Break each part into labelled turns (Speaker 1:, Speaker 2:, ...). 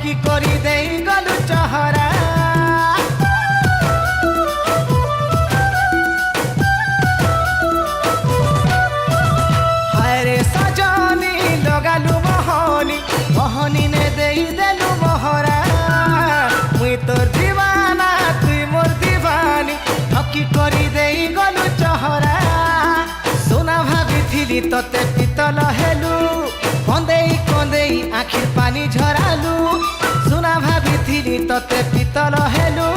Speaker 1: ঠকি করি দেই গলু চহরা হায় রে সজনী লগালু মোহনী মোহনী নে দেই দেলু মোহরা মুই তোর দিবানা তুই মোর দিবানী ঠকি করি দেই গলু চহরা সোনা ভাবিথিলি তোতে পিতল হেলু কন্দেই কন্দেই আখির পানি ঝরালু সোনা ভাবিথিলি তোতে পিতল হেলু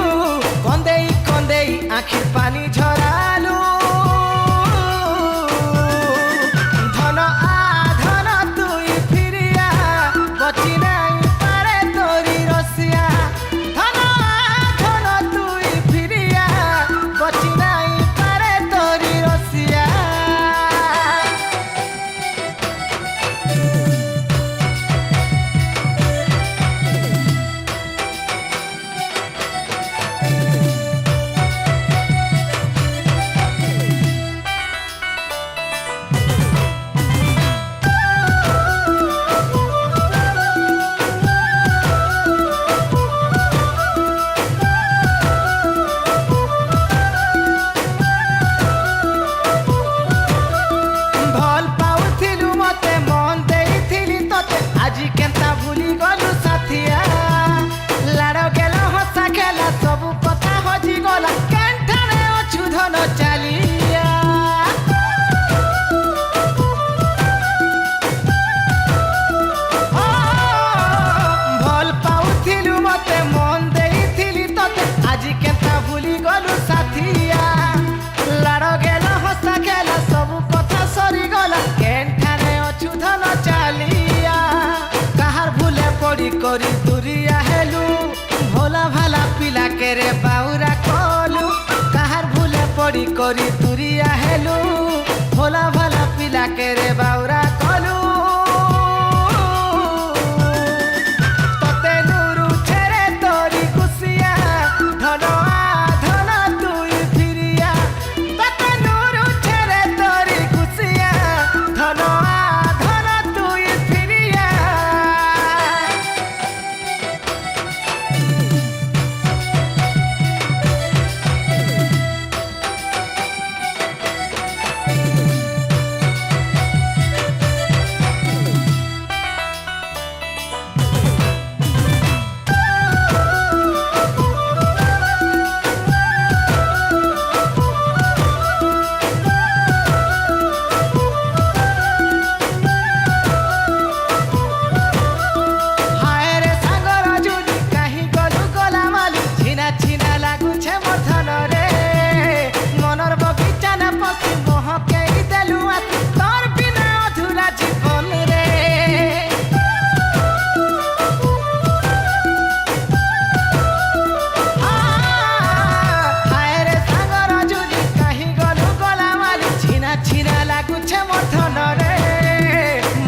Speaker 1: কন্দেই কন্দেই আখির পানি ঝরালু ধন আধন তুই ফিরিয়া বচি নাই পারে তোরি রসিয়া ধন আধন তুই ফিরিয়া বচি নাই পারে তোরি রসিয়া আজি কেনতা ভুলি গলু সাথিয়া লাড় গেল হসা খেলা সবু কথা হজি গলা কেনঠানে অছু ধন চালিয়া ভাল পাউথিলু মতে মন দেইথিলি তোতে আজি কেনতা ভুলি গলু সাথিয়া লাড় গেল হসা খেলা সবু কথা সরি গলা কেনঠানে অছু ধন চালিয়া পড়ি করি দুরিয়া হেলু ভোলা ভালা পিলা কে রে বাউরা কলু কাহার ভুলে পড়ি করি দুরিয়া হেলু ভোলা ভালা পিলা কে রে বাউরা কলু তোতে নুরু ছেড়ে তোরি কুসিয়া ধন আধন তুই ফিরিয়া তোতে নুরু ছেড়ে তোরি কুসিয়া ধন আধন তুই ফিরিয়া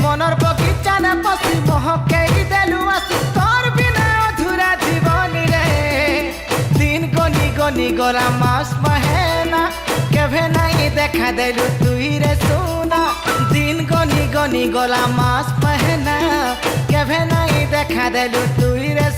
Speaker 1: মনর বগিচা না পশি মহকেই দেলু আসি তোর বিনা অধুরা জীবনী রে দিন গনি গনি গলা মাস মহেনা কেভে নাই দেখা দেলু তুই রে সোনা দিন গনি গনি গলা মাস মহেনা কেভে নাই দেখা দেলু তুই রে